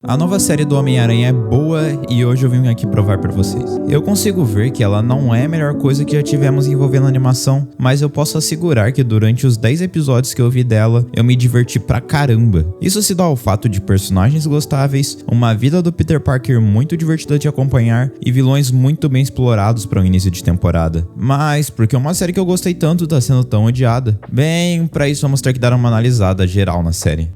A nova série do Homem-Aranha é boa e hoje eu vim aqui provar pra vocês. Eu consigo ver que ela não é a melhor coisa que já tivemos envolvendo animação, mas eu posso assegurar que durante os 10 episódios que eu vi dela, eu me diverti pra caramba. Isso se dá ao fato de personagens gostáveis, uma vida do Peter Parker muito divertida de acompanhar e vilões muito bem explorados para o início de temporada. Mas por que uma série que eu gostei tanto tá sendo tão odiada? Bem, pra isso vamos ter que dar uma analisada geral na série.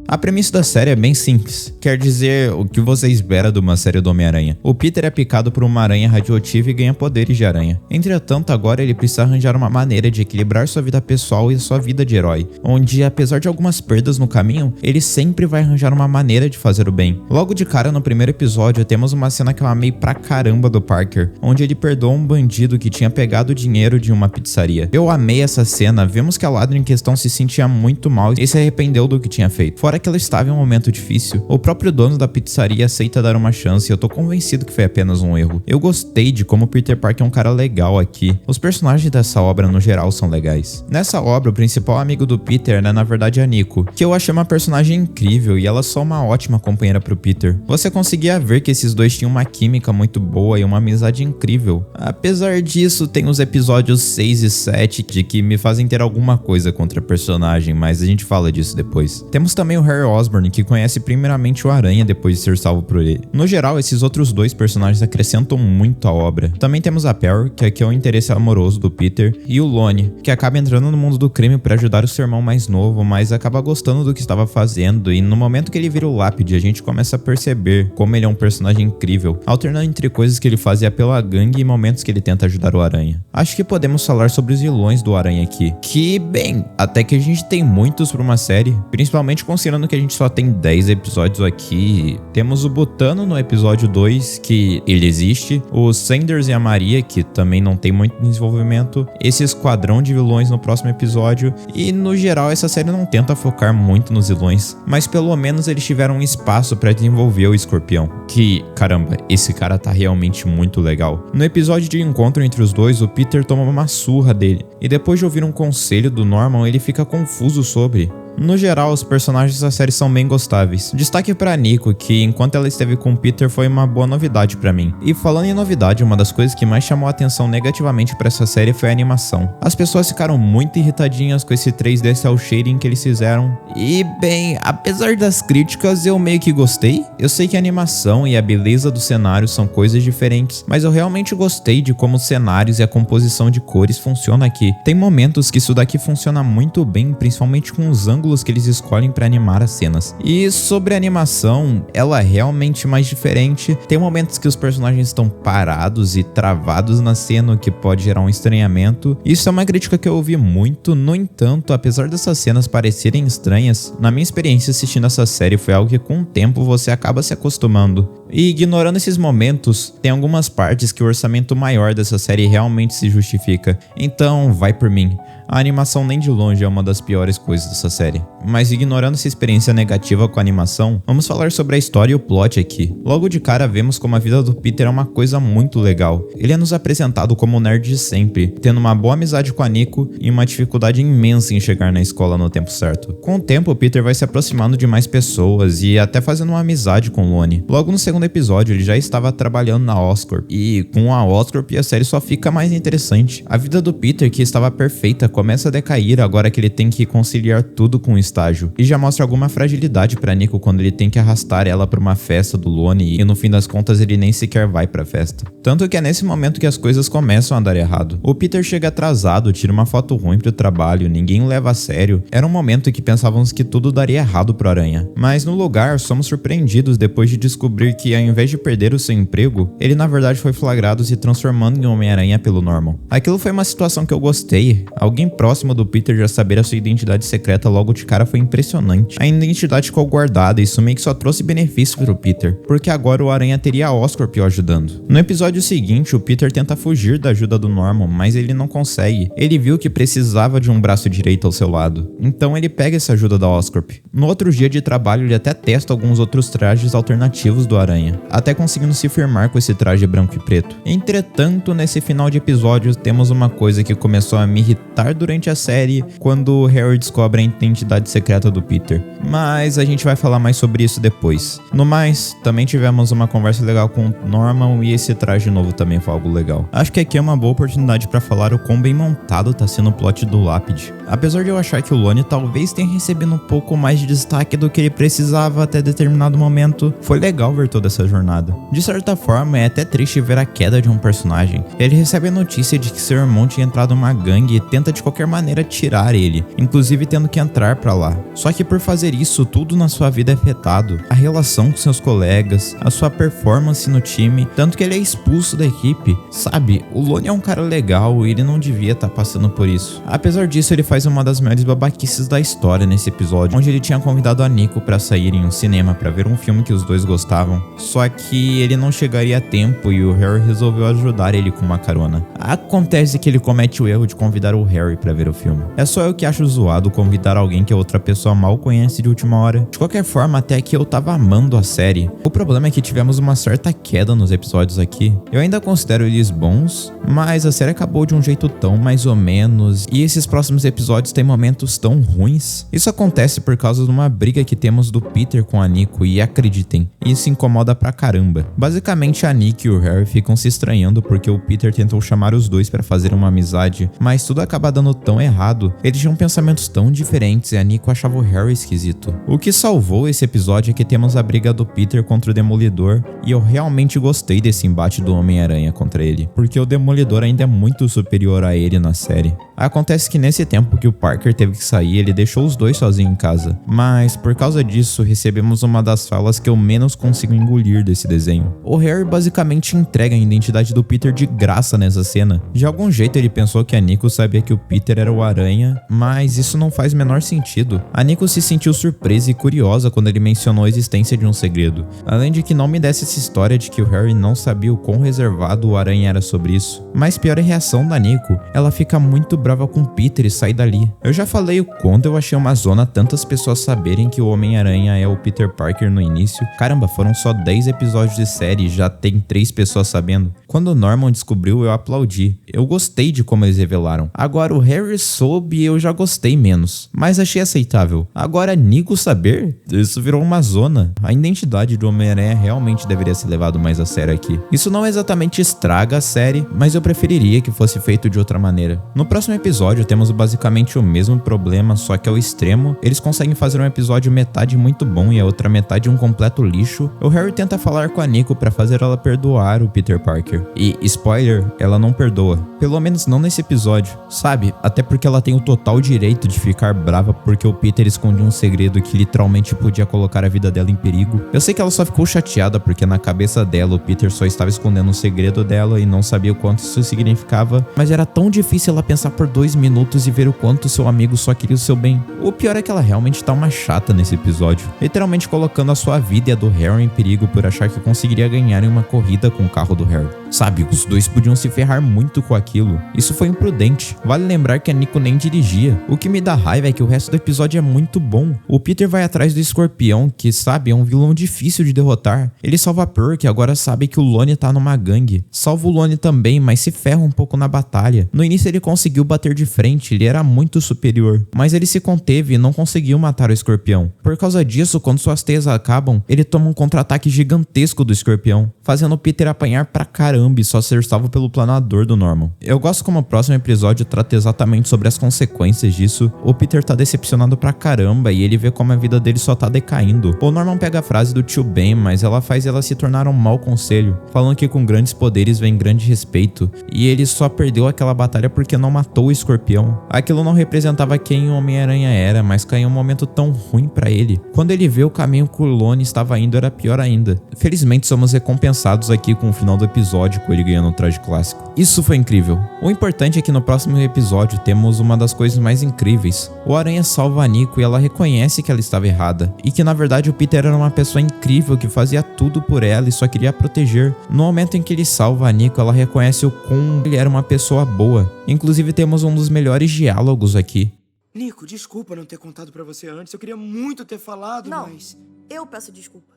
A premissa da série é bem simples, quer dizer, o que você espera de uma série do Homem-Aranha. O Peter é picado por uma aranha radioativa e ganha poderes de aranha. Entretanto, agora ele precisa arranjar uma maneira de equilibrar sua vida pessoal e sua vida de herói, onde apesar de algumas perdas no caminho, ele sempre vai arranjar uma maneira de fazer o bem. Logo de cara no primeiro episódio, temos uma cena que eu amei pra caramba do Parker, onde ele perdoa um bandido que tinha pegado o dinheiro de uma pizzaria. Eu amei essa cena, vemos que a ladra em questão se sentia muito mal e se arrependeu do que tinha feito. Fora que ela estava em um momento difícil, o próprio dono da pizzaria aceita dar uma chance e eu tô convencido que foi apenas um erro. Eu gostei de como o Peter Parker é um cara legal aqui. Os personagens dessa obra no geral são legais. Nessa obra, o principal amigo do Peter é na verdade a Nico, que eu achei uma personagem incrível e ela só uma ótima companheira pro Peter. Você conseguia ver que esses dois tinham uma química muito boa e uma amizade incrível. Apesar disso, tem os episódios 6 e 7 de que me fazem ter alguma coisa contra a personagem, mas a gente fala disso depois. Temos também o Harry Osborn, que conhece primeiramente o Aranha depois de ser salvo por ele. No geral, esses outros dois personagens acrescentam muito à obra. Também temos a Pearl, que aqui é o interesse amoroso do Peter, e o Lone, que acaba entrando no mundo do crime para ajudar o seu irmão mais novo, mas acaba gostando do que estava fazendo, e no momento que ele vira o Lápide, a gente começa a perceber como ele é um personagem incrível, alternando entre coisas que ele fazia pela gangue e momentos que ele tenta ajudar o Aranha. Acho que podemos falar sobre os vilões do Aranha aqui, que, bem, até que a gente tem muitos para uma série, principalmente considerando que a gente só tem 10 episódios aqui. Temos o Botano no episódio 2, que ele existe, o Sanders e a Maria, que também não tem muito desenvolvimento, esse esquadrão de vilões no próximo episódio, e no geral essa série não tenta focar muito nos vilões, mas pelo menos eles tiveram um espaço para desenvolver o Escorpião, que, caramba, esse cara tá realmente muito legal. No episódio de encontro entre os dois, o Peter toma uma surra dele, e depois de ouvir um conselho do Norman, ele fica confuso sobre. No geral, os personagens da série são bem gostáveis. Destaque pra Nico, que enquanto ela esteve com Peter foi uma boa novidade pra mim. E falando em novidade, uma das coisas que mais chamou a atenção negativamente pra essa série foi a animação. As pessoas ficaram muito irritadinhas com esse 3D cel shading que eles fizeram. E bem, apesar das críticas, eu meio que gostei. Eu sei que a animação e a beleza do cenário são coisas diferentes, mas eu realmente gostei de como os cenários e a composição de cores funcionam aqui. Tem momentos que isso daqui funciona muito bem, principalmente com os ângulos que eles escolhem para animar as cenas. E sobre a animação, ela é realmente mais diferente. Tem momentos que os personagens estão parados e travados na cena, o que pode gerar um estranhamento. Isso é uma crítica que eu ouvi muito. No entanto, apesar dessas cenas parecerem estranhas, na minha experiência assistindo essa série foi algo que com o tempo você acaba se acostumando. E ignorando esses momentos, tem algumas partes que o orçamento maior dessa série realmente se justifica. Então, vai por mim. A animação nem de longe é uma das piores coisas dessa série. Mas ignorando essa experiência negativa com a animação, vamos falar sobre a história e o plot aqui. Logo de cara vemos como a vida do Peter é uma coisa muito legal. Ele é nos apresentado como o nerd de sempre, tendo uma boa amizade com a Nico e uma dificuldade imensa em chegar na escola no tempo certo. Com o tempo, o Peter vai se aproximando de mais pessoas e até fazendo uma amizade com o Lone. Logo no segundo episódio, ele já estava trabalhando na Oscorp, e com a Oscorp a série só fica mais interessante. A vida do Peter, que estava perfeita, começa a decair agora que ele tem que conciliar tudo com o estágio, e já mostra alguma fragilidade pra Nico quando ele tem que arrastar ela pra uma festa do Lone e no fim das contas ele nem sequer vai pra festa. Tanto que é nesse momento que as coisas começam a dar errado. O Peter chega atrasado, tira uma foto ruim pro trabalho, ninguém o leva a sério. Era um momento em que pensávamos que tudo daria errado pro Aranha. Mas no lugar, somos surpreendidos depois de descobrir que ao invés de perder o seu emprego, ele na verdade foi flagrado se transformando em Homem-Aranha pelo Norman. Aquilo foi uma situação que eu gostei. Alguém próximo do Peter já saber a sua identidade secreta logo de cara foi impressionante. A identidade ficou guardada e isso meio que só trouxe benefício pro Peter, porque agora o Aranha teria a Oscorp o ajudando. No episódio seguinte, o Peter tenta fugir da ajuda do Norman, mas ele não consegue. Ele viu que precisava de um braço direito ao seu lado, então ele pega essa ajuda da Oscorp. No outro dia de trabalho, ele até testa alguns outros trajes alternativos do Aranha, até conseguindo se firmar com esse traje branco e preto. Entretanto, nesse final de episódio, temos uma coisa que começou a me irritar passar durante a série quando Harry descobre a identidade secreta do Peter. Mas a gente vai falar mais sobre isso depois. No mais, também tivemos uma conversa legal com o Norman e esse traje novo também foi algo legal. Acho que aqui é uma boa oportunidade pra falar o quão bem montado tá sendo o plot do Lápide. Apesar de eu achar que o Lone talvez tenha recebido um pouco mais de destaque do que ele precisava até determinado momento, foi legal ver toda essa jornada. De certa forma, é até triste ver a queda de um personagem. Ele recebe a notícia de que seu irmão tinha entrado numa gangue e tenta de qualquer maneira tirar ele, inclusive tendo que entrar pra lá. Só que por fazer isso, tudo na sua vida é afetado. A relação com seus colegas, a sua performance no time, tanto que ele é expulso da equipe. Sabe, o Lone é um cara legal e ele não devia estar passando por isso. Apesar disso, ele faz uma das maiores babaquices da história nesse episódio, onde ele tinha convidado a Nico pra sair em um cinema pra ver um filme que os dois gostavam. Só que ele não chegaria a tempo e o Harry resolveu ajudar ele com uma carona. Acontece que ele comete o erro de convidar o Harry pra ver o filme. É só eu que acho zoado convidar alguém que a outra pessoa mal conhece de última hora. De qualquer forma, até que eu tava amando a série. O problema é que tivemos uma certa queda nos episódios aqui. Eu ainda considero eles bons, mas a série acabou de um jeito tão mais ou menos, e esses próximos episódios têm momentos tão ruins. Isso acontece por causa de uma briga que temos do Peter com a Nico, e acreditem, isso incomoda pra caramba. Basicamente a Nico e o Harry ficam se estranhando porque o Peter tentou chamar os dois pra fazer uma amizade, mas tudo acaba dando tão errado. Eles tinham pensamentos tão diferentes e a Nico achava o Harry esquisito. O que salvou esse episódio é que temos a briga do Peter contra o Demolidor, e eu realmente gostei desse embate do Homem-Aranha contra ele, porque o Demolidor ainda é muito superior a ele na série. Acontece que nesse tempo que o Parker teve que sair, ele deixou os dois sozinhos em casa, mas por causa disso recebemos uma das falas que eu menos consigo engolir desse desenho. O Harry basicamente entrega a identidade do Peter de graça nessa cena. De algum jeito ele pensou que a Nico sabia que o Peter era o Aranha, mas isso não faz o menor sentido. A Nico se sentiu surpresa e curiosa quando ele mencionou a existência de um segredo, além de que não me desse essa história de que o Harry não sabia o quão reservado o Aranha era sobre isso. Mas pior é a reação da Nico, ela fica muito brava com o Peter e sai dali. Eu já falei o quanto eu achei uma zona tantas pessoas saberem que o Homem-Aranha é o Peter Parker no início. Caramba, foram só 10 episódios de série e já tem 3 pessoas sabendo. Quando o Norman descobriu, eu aplaudi. Eu gostei de como eles revelaram. Agora o Harry soube e eu já gostei menos, mas achei aceitável. Agora Nico saber? Isso virou uma zona. A identidade do Homem-Aranha realmente deveria ser levado mais a sério aqui. Isso não exatamente estraga a série, mas eu preferiria que fosse feito de outra maneira. No próximo episódio temos basicamente o mesmo problema, só que ao extremo. Eles conseguem fazer um episódio metade muito bom e a outra metade um completo lixo. O Harry tenta falar com a Nico pra fazer ela perdoar o Peter Parker. E, spoiler, ela não perdoa. Pelo menos não nesse episódio, sabe? Até porque ela tem o total direito de ficar brava porque o Peter escondia um segredo que literalmente podia colocar a vida dela em perigo. Eu sei que ela só ficou chateada porque na cabeça dela o Peter só estava escondendo um segredo dela e não sabia o quanto isso significava, mas era tão difícil ela pensar por 2 minutos e ver o quanto seu amigo só queria o seu bem. O pior é que ela realmente tá uma chata nesse episódio, literalmente colocando a sua vida e a do Harry em perigo por achar que conseguiria ganhar em uma corrida com o carro do Harry. Sabe, os dois podiam se ferrar muito com aquilo. Isso foi imprudente. Vale lembrar que a Nico nem dirigia. O que me dá raiva é que o resto do episódio é muito bom. O Peter vai atrás do Escorpião, que, sabe, é um vilão difícil de derrotar. Ele salva a Pearl, que agora sabe que o Lone tá numa gangue. Salva o Lone também, mas se ferra um pouco na batalha. No início ele conseguiu bater de frente, ele era muito superior, mas ele se conteve e não conseguiu matar o Escorpião. Por causa disso, quando suas teias acabam, ele toma um contra-ataque gigantesco do Escorpião, fazendo o Peter apanhar pra caramba e só ser salvo pelo planador do Norman. Eu gosto como o próximo episódio trata exatamente sobre as consequências disso. O Peter tá decepcionado pra caramba e ele vê como a vida dele só tá decaindo. O Norman pega a frase do tio Ben, mas ela faz ela se tornar um mau conselho, falando que com grandes poderes vem grande respeito, e ele só perdeu aquela batalha porque não matou o Escorpião. Aquilo não representava quem o Homem-Aranha era, mas caiu um momento tão ruim pra ele. Quando ele vê o caminho que o Lone estava indo, era pior ainda. Felizmente somos recompensados aqui com o final do episódio, com ele ganhando o traje clássico. Isso foi incrível. O importante é que no próximo episódio temos uma das coisas mais incríveis. O Aranha salva a Nico e ela reconhece que ela estava errada, e que na verdade o Peter era uma pessoa incrível que fazia tudo por ela e só queria proteger. No momento em que ele salva a Nico, ela reconhece o quão ele era uma pessoa boa. Inclusive temos um dos melhores diálogos aqui. Nico, desculpa não ter contado pra você antes. Eu queria muito ter falado, mas... Eu peço desculpa.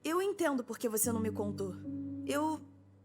Eu entendo porque você não me contou. Eu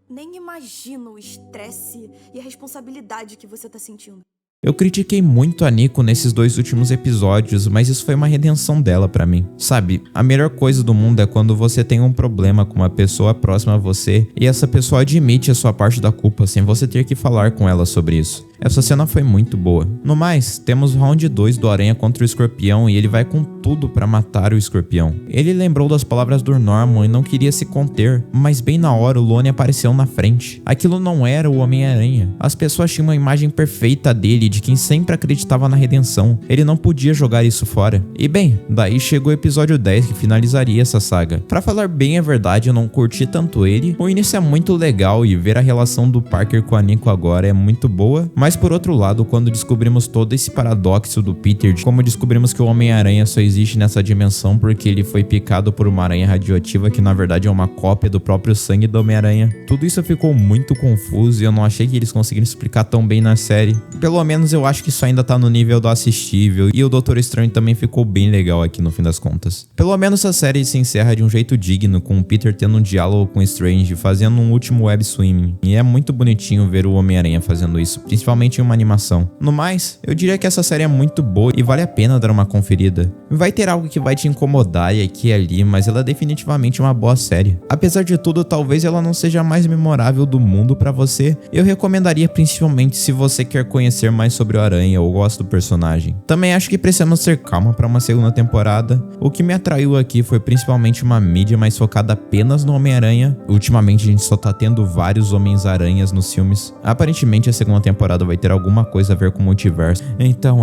nem imagino o estresse e a responsabilidade que você tá sentindo. Eu critiquei muito a Nico nesses 2 últimos episódios, mas isso foi uma redenção dela pra mim. Sabe, a melhor coisa do mundo é quando você tem um problema com uma pessoa próxima a você e essa pessoa admite a sua parte da culpa sem você ter que falar com ela sobre isso. Essa cena foi muito boa. No mais, temos o round 2 do Aranha contra o Escorpião e ele vai com tudo pra matar o Escorpião. Ele lembrou das palavras do Norman e não queria se conter, mas bem na hora o Lone apareceu na frente. Aquilo não era o Homem-Aranha. As pessoas tinham uma imagem perfeita dele, de quem sempre acreditava na redenção. Ele não podia jogar isso fora. E bem, daí chegou o episódio 10 que finalizaria essa saga. Pra falar bem a verdade, eu não curti tanto ele. O início é muito legal e ver a relação do Parker com a Nico agora é muito boa, mas por outro lado, quando descobrimos todo esse paradoxo do Peter, de como descobrimos que o Homem-Aranha só existe nessa dimensão porque ele foi picado por uma aranha radioativa que na verdade é uma cópia do próprio sangue do Homem-Aranha, tudo isso ficou muito confuso e eu não achei que eles conseguiram explicar tão bem na série. Pelo menos eu acho que isso ainda tá no nível do assistível, e o Doutor Estranho também ficou bem legal aqui no fim das contas. Pelo menos a série se encerra de um jeito digno, com o Peter tendo um diálogo com o Strange, fazendo um último web swimming, e é muito bonitinho ver o Homem-Aranha fazendo isso, principalmente em uma animação. No mais, eu diria que essa série é muito boa e vale a pena dar uma conferida. Vai ter algo que vai te incomodar e aqui e ali, mas ela é definitivamente uma boa série. Apesar de tudo, talvez ela não seja a mais memorável do mundo pra você, eu recomendaria principalmente se você quer conhecer mais sobre o Aranha ou gosta do personagem. Também acho que precisamos ter calma pra uma segunda temporada. O que me atraiu aqui foi principalmente uma mídia mais focada apenas no Homem-Aranha. Ultimamente a gente só tá tendo vários Homens-Aranhas nos filmes. Aparentemente a segunda temporada vai ter alguma coisa a ver com o multiverso. Então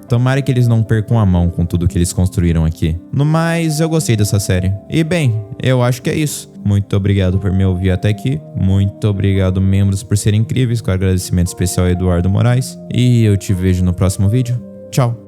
tomara que eles não percam a mão com tudo que eles construíram aqui. No mais, eu gostei dessa série. E bem, eu acho que é isso. Muito obrigado por me ouvir até aqui. Muito obrigado, membros, por serem incríveis. Com agradecimento especial a Eduardo Moraes. E eu te vejo no próximo vídeo. Tchau.